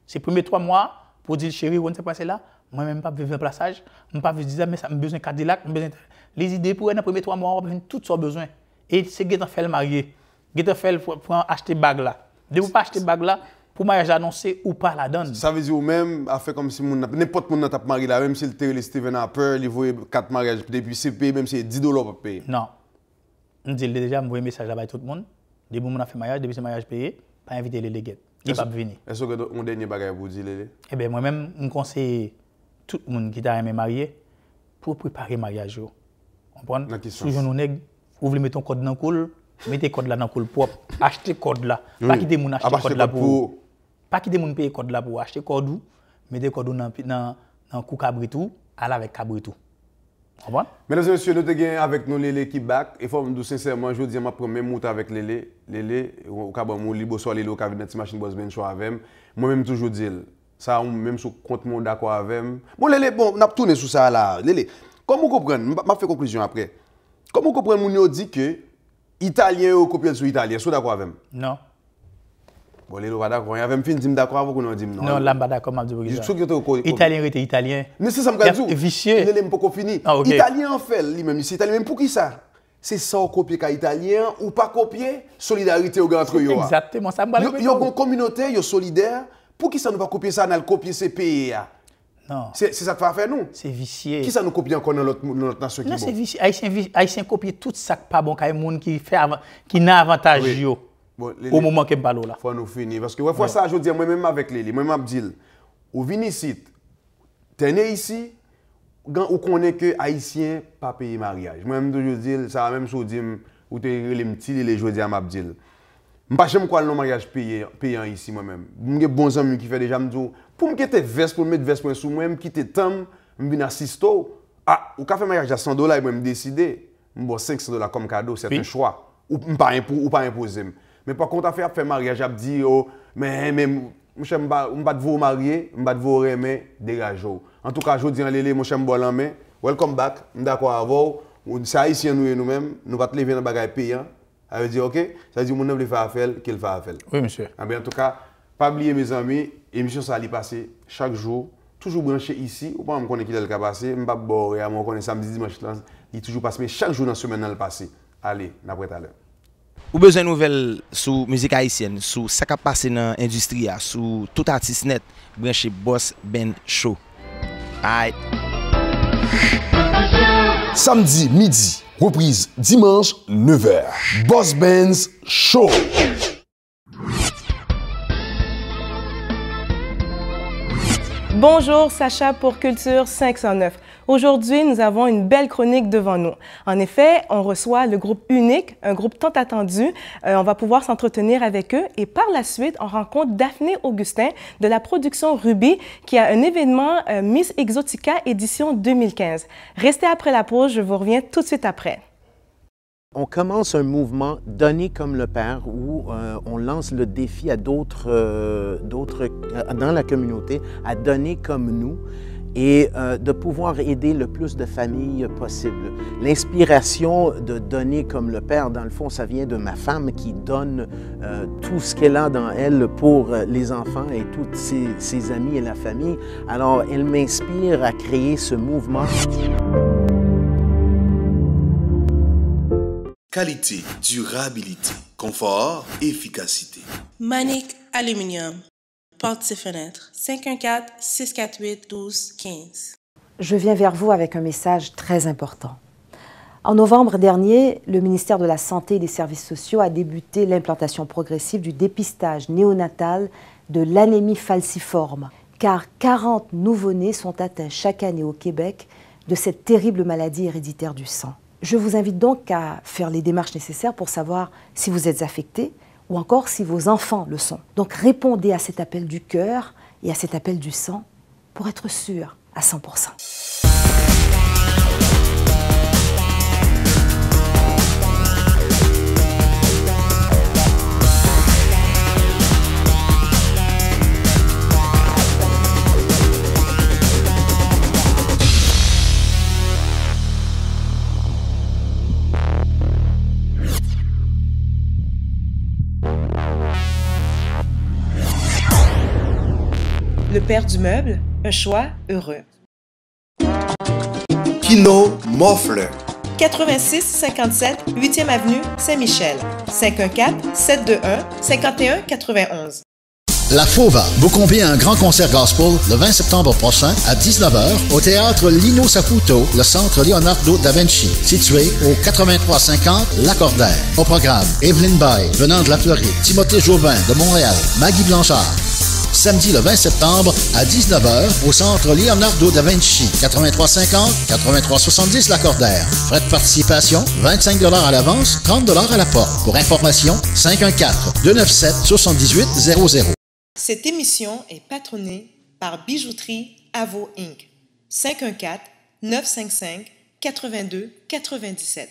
c'est premiers 3 mois pour dire chérie on s'est passé là moi même pas besoin plaçage on pas dire mais ça me besoin Cadillac besoin les idées pour les premiers 3 mois on besoin tout son besoin et c'est Gétan fait le marier Gétan fait pour acheter bague là de vous pas acheter bague là pour mariage annoncé ou pas la donne. Ça veut dire ou même a fait comme si n'importe monde t'a marié là même si le télé Steven Harper, il voyait 4 mariages depuis CP même si c'est $10 pour payer. Non. On dit déjà envoyer message là-bas tout le monde. Depuis mon a fait mariage, depuis ce mariage payé, pas inviter les légués. Il pas venir. Est-ce que mon dernier bagage vous dit Lélé? Eh ben moi même je conseille tout le monde qui t'a aimé marier pour préparer mariage yo. Comprendre? Toujours nous nèg, vous voulez mettre ton code dans cool, mettez code là dans cool propre, achetez code là. Pas quitter mon acheter code là pour pas quitter mon payer code là pour acheter code ou mettez code dans coup cabritou aller avec cabritou. Comprendre? Mesdames et messieurs, nous sommes avec nous Lélé qui back et faut nous sincèrement je dis ma première moute avec Lélé au cabon mon libo soit Lélé au cabinet machine boss ben show avec moi même toujours dire ça même sur compte mon d'accord avec bon Lélé bon on a tourné sur ça là Lélé comment comprendre m'a fait conclusion après comment comprendre mon yo dit que italien au copier sur italien so d'accord avec non. Bon, les pas d'accord. Il y avait même fin dit d'accord avant qu'on dit non. Non, là pas d'accord, m'a dit pour italien était italien. Mais c'est ça me dit. Vicieux. Il est pas fini. Italien en fait lui-même, c'est italien même pour qui ça? C'est ça copier ka italien ou pas copier solidarité entre eux. Exactement, ça me Il y a une communauté, il y a solidaire. Pour qui ça nous pas copier ça, on copier ces pays non. C'est ça que va faire nous. C'est vicieux. Qui ça nous copie encore dans notre nation qui non, c'est vicieux. Haïtien copie tout ça pas bon kay monde qui fait qui n'a avantage yo. Bon, au moment que me parle là. Faut nous finir parce que ouais, fois ça je dis moi même avec les moi m'a dit ou vini ici t'es né ici ou connaît que haïtien pas payer mariage. Moi même toujours dire ça même chose dire ou te les petits les jodi à m'a dit. M'pas jamais quoi le mariage payant ici moi même. M'gè bons amis qui fait déjà me dire pour me quitter veste pour mettre veste sous moi même quitter temps m'vinn assister ou ka fait mariage à $100 et moi me décider m'bo $500 comme cadeau c'est un choix ou pas imposer. Mais par contre, faire mariage, je dis, oh, mais je ne vais pas vous marier, je ne vais pas vous remettre, dégagez. En tout cas, je dis, Lélé, je suis en main. Welcome back, je suis d'accord avec vous. C'est haïtien nous-mêmes, nous allons lever dans le bagage payant. Ça veut dire, ok, ça veut dire, mon veut faire affaire, qu'il fait affaire. Oui, monsieur. En tout cas, pas oublier mes amis, l'émission ça va passer chaque jour, toujours branché ici. Ou pas, je connais qui est le cas passé, je ne vais pas boire, je connais samedi, dimanche, il toujours passe, mais chaque jour dans la semaine, il passe. Allez, après tout à l'heure. Ou besoin de nouvelles sur musique haïtienne, sur ce qui passe dans l'industrie, sur tout artiste net, branchez Boss Ben Show. Aïe. Samedi midi, reprise dimanche 9h. Boss Benz Show. Bonjour, Sacha pour Culture 509. Aujourd'hui, nous avons une belle chronique devant nous. En effet, on reçoit le groupe Unique, un groupe tant attendu. On va pouvoir s'entretenir avec eux et par la suite, on rencontre Daphné Augustin de la production Ruby qui a un événement Miss Exotica édition 2015. Restez après la pause, je vous reviens tout de suite après. On commence un mouvement Donner comme le Père où on lance le défi à d'autres dans la communauté à donner comme nous et de pouvoir aider le plus de familles possible. L'inspiration de Donner comme le Père, dans le fond, ça vient de ma femme qui donne tout ce qu'elle a dans elle pour les enfants et tous ses amis et la famille. Alors, elle m'inspire à créer ce mouvement. Qualité, durabilité, confort, efficacité. Manic Aluminium. Portes et fenêtres. 514-648-1215. Je viens vers vous avec un message très important. En novembre dernier, le ministère de la Santé et des Services sociaux a débuté l'implantation progressive du dépistage néonatal de l'anémie falciforme, car 40 nouveau-nés sont atteints chaque année au Québec de cette terrible maladie héréditaire du sang. Je vous invite donc à faire les démarches nécessaires pour savoir si vous êtes affecté ou encore si vos enfants le sont. Donc répondez à cet appel du cœur et à cet appel du sang pour être sûr à 100%. Le père du meuble, un choix heureux. Kino Moffler. 8657 8e avenue Saint-Michel. 514-721-5191. La Fauva vous convie à un grand concert gospel le 20 septembre prochain à 19h au théâtre Lino Saputo, le centre Leonardo da Vinci, situé au 8350 Lacordaire. Au programme, Evelyne Bay, venant de la Floride, Timothée Jobin de Montréal, Maggie Blanchard. Samedi le 20 septembre à 19h au centre Leonardo da Vinci, 8350-8370 Lacordaire. Frais de participation, 25 $ à l'avance, 30 $ à la porte. Pour information, 514-297-7800. Cette émission est patronnée par Bijouterie Avo Inc. 514-955-8297.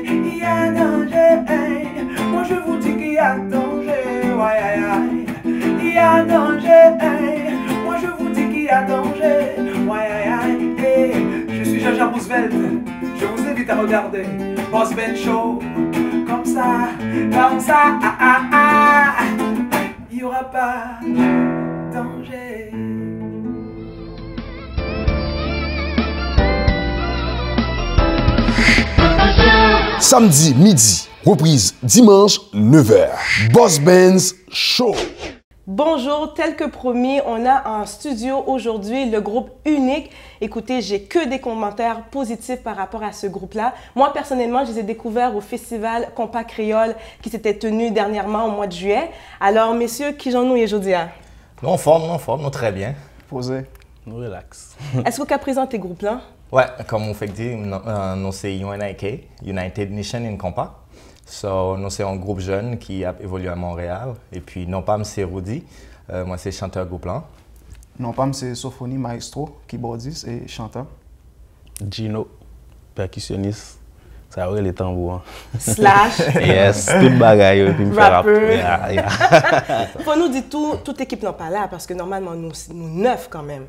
Il y a danger, moi je vous dis qu'il y a danger, il y a danger, moi je vous dis qu'il y a danger, je suis Jaja Roosevelt, je vous invite à regarder Boss Ben Show, comme ça, il n'y aura pas de danger. Samedi midi, reprise dimanche 9h. Boss Benz Show. Bonjour, tel que promis, on a en studio aujourd'hui le groupe Unique. Écoutez, j'ai que des commentaires positifs par rapport à ce groupe-là. Moi, personnellement, je les ai découverts au festival Compas Créole qui s'était tenu dernièrement au mois de juillet. Alors, messieurs, qui j'en nous aujourd'hui? Nous, on forme, nous très bien. Posé, nous relax. Est-ce que qu'à présent tes groupes-là? Ouais, comme on fait dire, nous c'est UNIK, United Nation in Compas. So, nous c'est un groupe jeune qui a évolué à Montréal. Et puis, non pas c'est Rudy, moi c'est chanteur groupe là. Non pas c'est Sophonie Maestro, keyboardiste et chanteur. Gino, percussionniste. Ça aurait les tambours. Slash. Yes, tout bagaille puis me faire rapper. Faut nous dire toute équipe n'est pas là parce que normalement nous 9 quand même.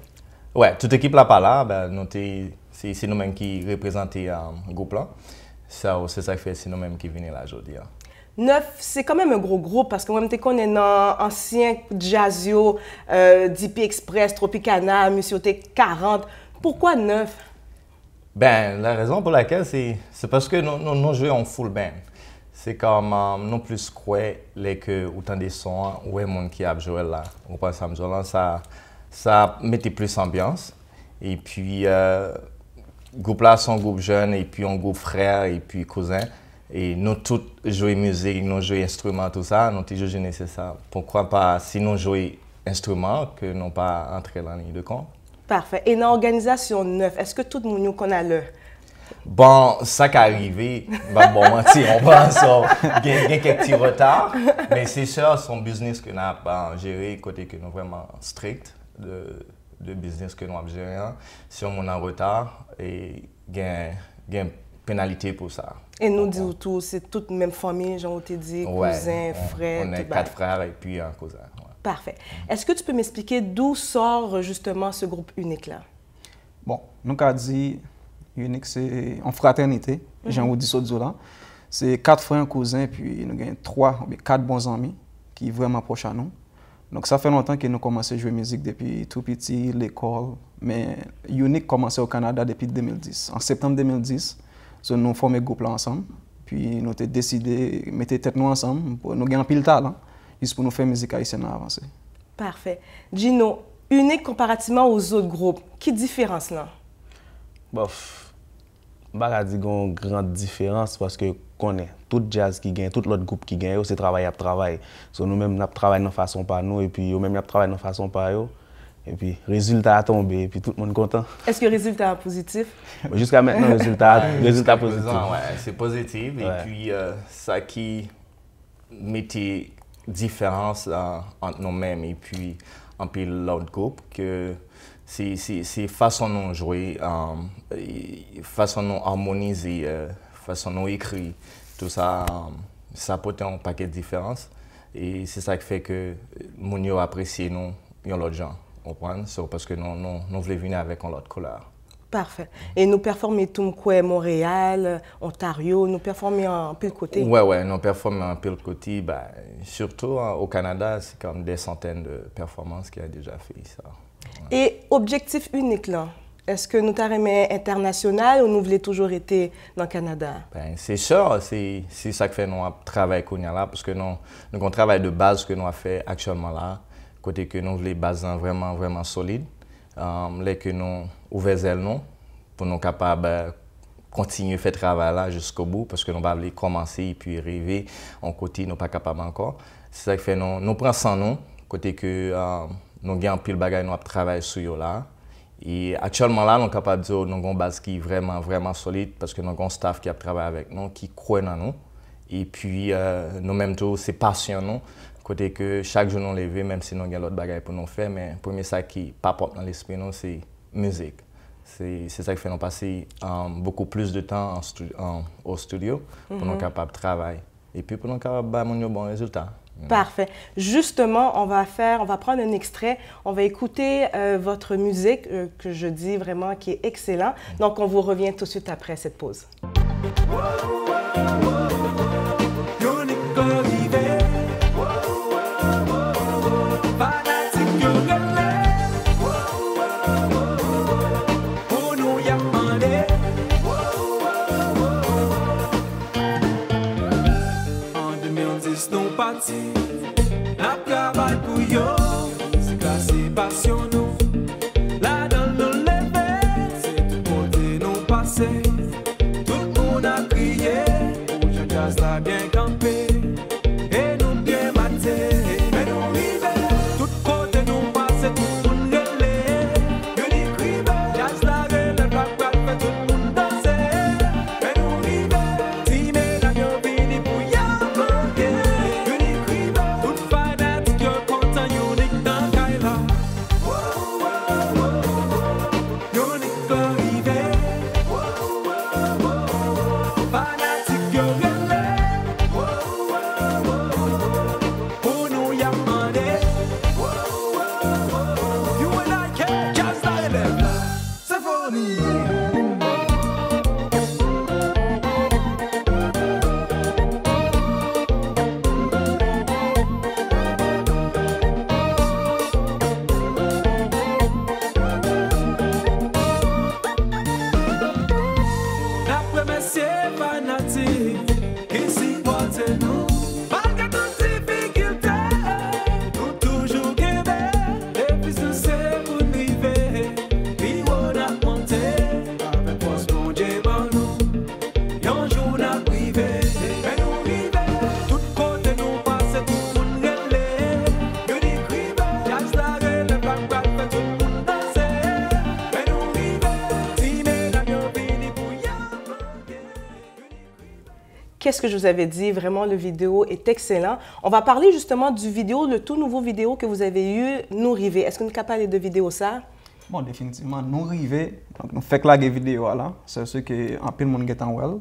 Ouais, toute équipe là pas là, ben c'est nous-mêmes qui représentons le groupe là. C'est ça qui fait, c'est nous-mêmes qui venons là aujourd'hui. 9, c'est quand même un gros groupe parce que moi, je connais dans ancien Jazzio, DP Express, Tropicana, Monsieur T 40. Pourquoi 9? Ben, la raison pour laquelle, c'est parce que nous jouons en full band. C'est comme non plus quoi que autant des sons ou un monde qui a joué là. On pense à là, ça mettait plus ambiance. Et puis le groupe là sont un groupe jeune et puis un groupe frère et puis cousin. Et nous tous jouons musique, nous jouons instruments, tout ça, nous toujours jeunes c'est ça. Pourquoi pas si nous jouons instruments que nous pas entrer dans la ligne de compte. Parfait. Et dans l'organisation 9, est-ce que tout le monde connaît le? Bon, ça qui est arrivé, ben bon, on pense qu'il y a quelques petits retards, mais c'est sûr, son business que nous avons géré, côté que nous vraiment strict de business que nous avons géré. Si on est en retard, il y a une pénalité pour ça. Et nous disons tout, c'est toute même famille, j'en ai dit, cousins, frères. On est 4 frères et puis un cousin. Ouais. Parfait. Est-ce que tu peux m'expliquer d'où sort justement ce groupe unique-là? Bon, nous avons dit unique, c'est en fraternité, Jean dit là. C'est 4 frères, cousins, puis nous avons 3 ou 4 bons amis qui sont vraiment proches à nous. Donc ça fait longtemps que nous commençons à jouer musique depuis tout petit, l'école. Mais Unique commençait au Canada depuis 2010. En septembre 2010, nous avons formé le groupe là ensemble. Puis nous avons décidé de mettre tête nous ensemble pour nous gagner un pile talent, juste pour nous faire musique haïtienne avancer. Parfait. Gino, Unique comparativement aux autres groupes, quelle différence là? Bof. Je ne vais pas dire qu'il y a une grande différence parce que connaît tout jazz qui gagne, tout l'autre groupe qui gagne, c'est travail à travail. So, nous-mêmes, nous travaillons de façon par nous et puis nous-mêmes, nous travaillons de façon par eux. Et puis, le résultat a tombé et puis tout le monde est content. Est-ce que le résultat est positif? Jusqu'à maintenant, le résultat positif. Ouais, c'est positif. Et puis, ça qui mettait différence entre nous-mêmes et puis en puis l'autre groupe, que c'est façon dont jouer, façon dont harmoniser, façon dont écrire, tout ça, ça apporte un paquet de différences. Et c'est ça qui fait que nous apprécions nous, l'autre gens. Parce que nous voulons venir avec l'autre couleur. Parfait. Et nous performons tout quoi, Montréal, Ontario, nous performons en pile côté? Oui, nous performons en pile côté. Ben, surtout au Canada, c'est comme des centaines de performances qui a déjà fait ça. Ouais. Et objectif unique là, est-ce que nous t'avons international ou nous voulons toujours être dans le Canada? Ben, c'est sûr, c'est ça que fait nous travail là, parce que nous avons un travail de base que nous avons fait actuellement là, côté que nous les bases vraiment solides, les que nous ouvrons nous pour nous capables continuer à faire travail là jusqu'au bout, parce que nous allons commencer et puis arriver en côté nous pas capable encore. C'est ça que fait nous prenons sans nous, côté que nous avons pile bagaille nous travaillé sur là. Et actuellement là, nous sommes capables de dire que nous avons une base qui est vraiment solide parce que nous avons un staff qui a travaillé avec nous, qui croit en nous. Et puis nous-mêmes, c'est passion. Côté que chaque jour nous lève, même si nous avons d'autres bagages pour nous faire, mais le premier ça qui papote dans l'esprit, c'est musique. C'est ça qui fait nous passer beaucoup plus de temps au studio pour nous capables de travailler. Et puis pour nous capables de faire un bon résultat. Parfait. Justement, on va prendre un extrait, on va écouter votre musique que je dis vraiment qui est excellent. Donc, on vous revient tout de suite après cette pause. La travail pour yo, c'est classé passion nous. Là dans nos levées, c'est tout côté nous passé. Tout le monde a crié, pour je jazz la bien campé. Et nous bien maté, mais nous vivons. Tout côté nous passé, tout le monde gueulé. Yo n'y crive, jazz la gueule, le black fait tout le monde danser. Mais nous vivons, si mes amis vini pour y manquer. Tout fanatique, you're content, unique, dans Kaila. qu'est-ce que je vous avais dit? Vraiment, le vidéo est excellent. On va parler justement du vidéo, le tout nouveau vidéo que vous avez eu, Nous River. Est-ce que nous sommes capables de vidéo ça? Bon, définitivement, Nous River. Donc, nous faisons la vidéo là. C'est ce que un peu de monde est en well.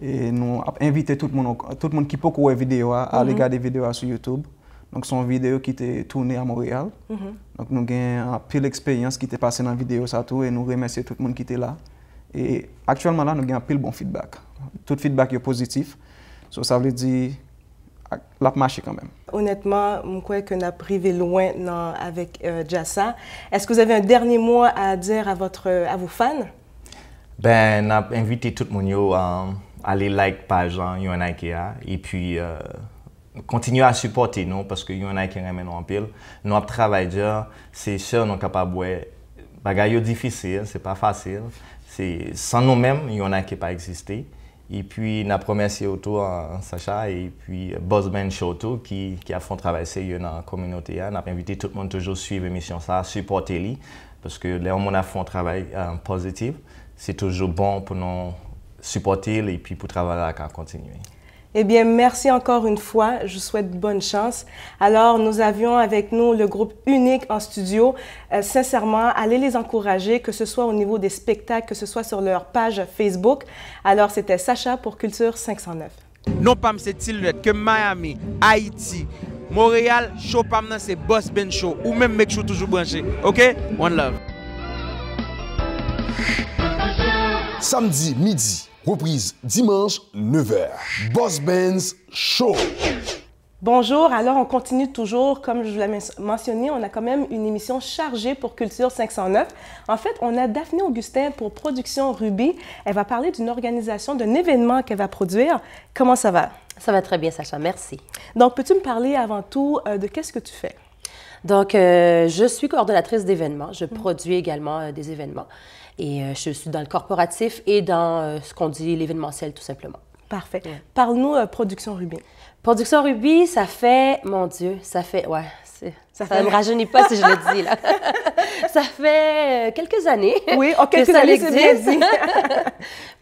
Et nous avons invité tout le monde qui peut voir la vidéo à aller regarder la vidéo sur YouTube. Donc, c'est une vidéo qui était tournée à Montréal. Donc, nous avons un peu d'expérience qui était passée dans la vidéo ça tout et nous remercions tout le monde qui était là. Et actuellement, là, nous avons un peu de bon feedback. Tout feedback est positif. So, ça veut dire la marche quand même. Honnêtement, je crois que nous avons privé loin avec Jassa. Est-ce que vous avez un dernier mot à dire à vos fans? Ben, on a invité tout le monde à aller like la page UNIKEA et puis continuer à supporter nous parce que UNIKEA est en pile. Nous avons travaillé dur, c'est sûr nous sommes capables de bagaille difficile, c'est pas facile. Sans nous-mêmes, UNIKEA pas existé. Et puis, nous avons remercié autour Sacha et puis Boss Ben Show qui a fait un travail sérieux dans la communauté. Nous avons invité tout le monde toujours à suivre l'émission, à supporter lui parce que là, on a fait un travail positif. C'est toujours bon pour nous supporter et puis pour travailler à continuer. Eh bien, merci encore une fois. Je vous souhaite bonne chance. Alors, nous avions avec nous le groupe Unique en studio. Sincèrement, allez les encourager, que ce soit au niveau des spectacles, que ce soit sur leur page Facebook. Alors, c'était Sacha pour Culture 509. Non pas c'est Tillet que Miami, Haïti, Montréal, show pas c'est Boss Ben Show ou même Make Show toujours branché. OK? One love. Samedi midi, reprise dimanche 9h. Boss Benz Show. Bonjour, alors on continue toujours, comme je vous l'ai mentionné, on a quand même une émission chargée pour Culture 509. En fait, on a Daphné Augustin pour Production Ruby. Elle va parler d'une organisation, d'un événement qu'elle va produire. Comment ça va? Ça va très bien, Sacha, merci. Donc, peux-tu me parler avant tout de qu'est-ce que tu fais? Donc, je suis coordonnatrice d'événements. Je produis également des événements. Et je suis dans le corporatif et dans ce qu'on dit l'événementiel, tout simplement. Parfait. Ouais. Parle-nous Production Ruby. Production Ruby, ça fait, mon Dieu, ça fait, ouais, ça ne me rajeunit pas si je le dis, là. Ça fait quelques années. Oui, oh, quelques années, c'est bien dit.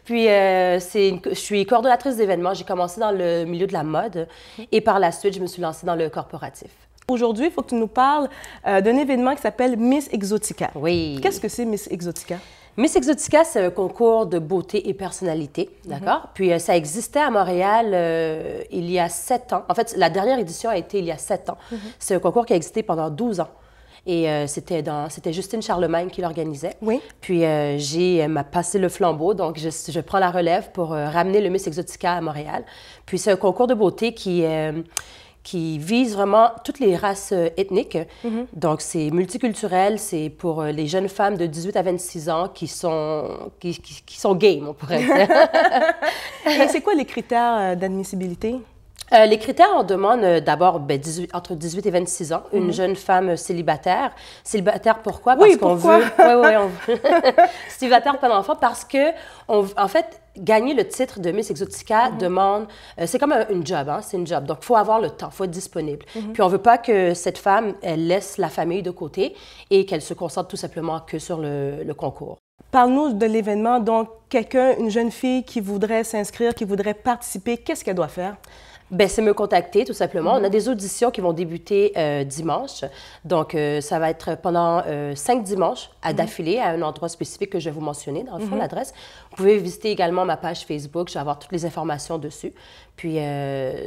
Puis, je suis coordonnatrice d'événements. J'ai commencé dans le milieu de la mode et par la suite, je me suis lancée dans le corporatif. Aujourd'hui, il faut que tu nous parles d'un événement qui s'appelle Miss Exotica. Oui. Qu'est-ce que c'est Miss Exotica? Miss Exotica, c'est un concours de beauté et personnalité, d'accord? Puis ça existait à Montréal il y a 7 ans. En fait, la dernière édition a été il y a 7 ans. C'est un concours qui a existé pendant 12 ans. Et c'était Justine Charlemagne qui l'organisait. Oui. Puis elle m'a passé le flambeau, donc je prends la relève pour ramener le Miss Exotica à Montréal. Puis c'est un concours de beauté qui vise vraiment toutes les races ethniques. Donc, c'est multiculturel, c'est pour les jeunes femmes de 18 à 26 ans qui sont game, on pourrait dire. Et c'est quoi les critères d'admissibilité? Les critères, on demande d'abord entre 18 et 26 ans, une jeune femme célibataire. Célibataire, pourquoi? Parce qu'on veut... Oui, on veut... Célibataire, pas d'enfant, parce que, en fait, gagner le titre de Miss Exotica demande... c'est comme une job, hein? C'est une job. Donc, il faut avoir le temps, il faut être disponible. Puis, on ne veut pas que cette femme, elle laisse la famille de côté et qu'elle se concentre tout simplement que sur le concours. Parle-nous de l'événement. Donc, une jeune fille qui voudrait s'inscrire, qui voudrait participer, qu'est-ce qu'elle doit faire? Bien, c'est me contacter, tout simplement. On a des auditions qui vont débuter dimanche. Donc, ça va être pendant 5 dimanches d'affilée à un endroit spécifique que je vais vous mentionner, dans le fond, l'adresse. Vous pouvez visiter également ma page Facebook. Je vais avoir toutes les informations dessus. Puis,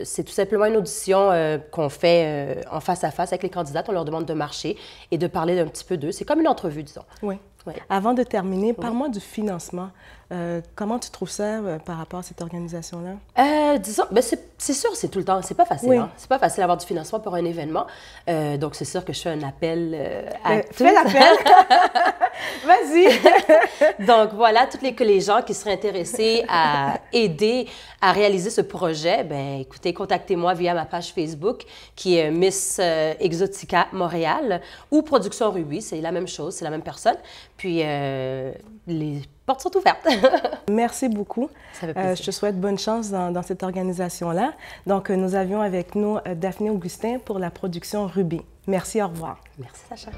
c'est tout simplement une audition qu'on fait en face à face avec les candidates. On leur demande de marcher et de parler un petit peu d'eux. C'est comme une entrevue, disons. Oui. Ouais. Avant de terminer, parle-moi du financement. Comment tu trouves ça par rapport à cette organisation-là? Disons, ben c'est sûr, c'est tout le temps, c'est pas facile. Oui. Hein? C'est pas facile d'avoir du financement pour un événement. Donc, c'est sûr que je fais un appel à tous. Fais l'appel! Vas-y! Donc, voilà, tous les gens qui seraient intéressés à aider à réaliser ce projet, ben écoutez, contactez-moi via ma page Facebook qui est Miss Exotica Montréal ou Production Ruby, c'est la même chose, c'est la même personne. Puis, les portes sont ouvertes. Merci beaucoup. Ça fait plaisir. Je te souhaite bonne chance dans cette organisation-là. Donc, nous avions avec nous Daphné Augustin pour la production Ruby. Merci, au revoir. Merci, Sacha.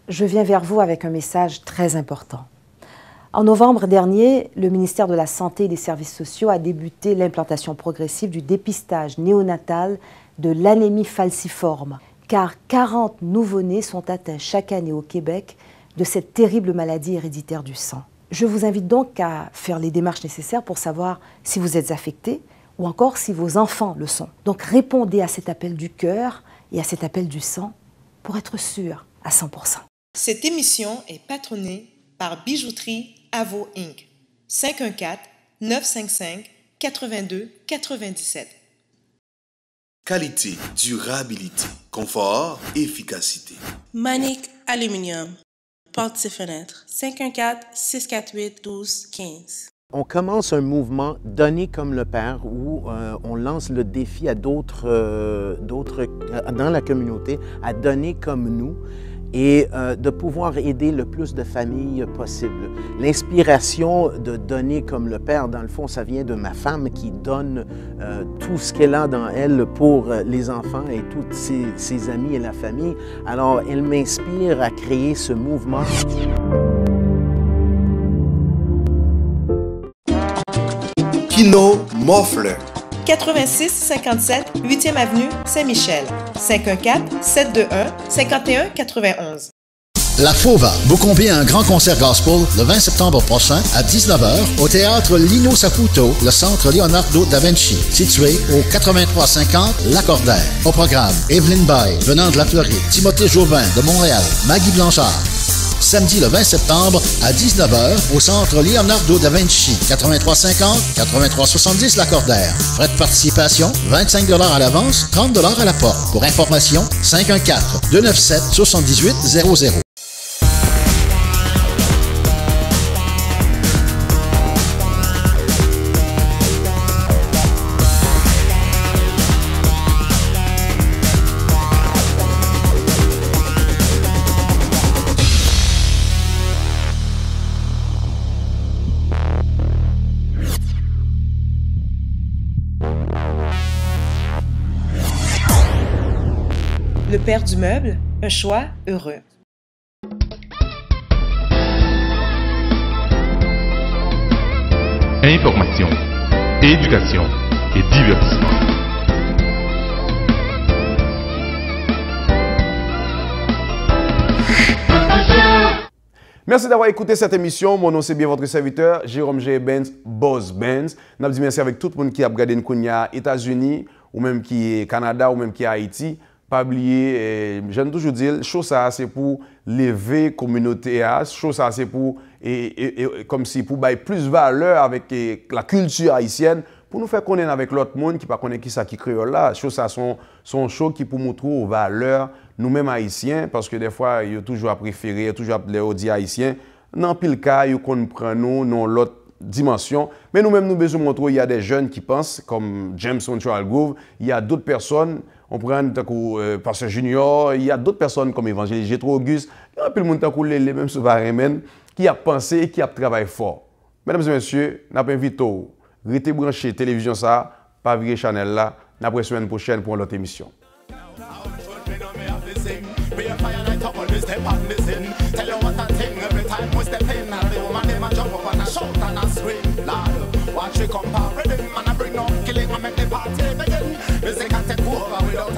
Je viens vers vous avec un message très important. En novembre dernier, le ministère de la Santé et des Services sociaux a débuté l'implantation progressive du dépistage néonatal de l'anémie falciforme, car 40 nouveau-nés sont atteints chaque année au Québec de cette terrible maladie héréditaire du sang. Je vous invite donc à faire les démarches nécessaires pour savoir si vous êtes affecté ou encore si vos enfants le sont. Donc répondez à cet appel du cœur et à cet appel du sang pour être sûr à 100%. Cette émission est patronnée par Bijouterie Avo Inc. 514-955-8297. Qualité, durabilité, confort, efficacité. Manic Aluminium. Portes et fenêtres. 514-648-1215. On commence un mouvement Donner comme le Père où on lance le défi à d'autres dans la communauté à donner comme nous et de pouvoir aider le plus de familles possible. L'inspiration de Donner comme le Père, dans le fond, ça vient de ma femme qui donne tout ce qu'elle a dans elle pour les enfants et tous ses amis et la famille. Alors, elle m'inspire à créer ce mouvement. Kino Moffler. 8657 8e avenue Saint-Michel. 514-721-5191. La Fauva vous convie à un grand concert gospel le 20 septembre prochain à 19h au théâtre Lino Saputo, le centre Leonardo da Vinci, situé au 8350 Lacordaire. Au programme, Evelyne Bay, venant de la Floride, Timothée Jouvin de Montréal, Maggie Blanchard. Samedi le 20 septembre à 19h au centre Leonardo da Vinci, 8350-8370 Lacordaire. Frais de participation, 25 $ à l'avance, 30 $ à la porte. Pour information, 514-297-7800. Le père du meuble, un choix heureux. Information, éducation et divertissement. Merci d'avoir écouté cette émission. Mon nom, c'est bien votre serviteur, Jérôme G. Benz, Boss Benz. Nous avons dit merci avec tout le monde qui a regardé nous aux États-Unis, ou même qui est Canada, ou même qui est Haïti. Pas oublier, j'aime toujours dire, chose ça c'est pour lever la communauté, chose ça c'est pour, comme si pour bailler plus valeur avec la culture haïtienne, pour nous faire connaître avec l'autre monde qui ne connaît pas qui ça qui créole là. Chose ça sont choses qui pour montrer aux valeurs nous-mêmes haïtiens, parce que des fois, il y a toujours à préférer, toujours à les haïtiens. Dans pile cas, ils comprennent nous, dans l'autre dimension. Mais nous-mêmes, nous besoin montrer il y a des jeunes qui pensent, comme James Central Grove, il y a d'autres personnes. On prend Pasteur Junior, il y a d'autres personnes comme Évangéliste Gétro Auguste, il y a un peu de monde les mêmes souverains qui a pensé et qui a travaillé fort. Mesdames et messieurs, nous avons invité à rester branché télévision ça, pas virer channel là, nous avons la semaine prochaine pour notre émission. Music can take over without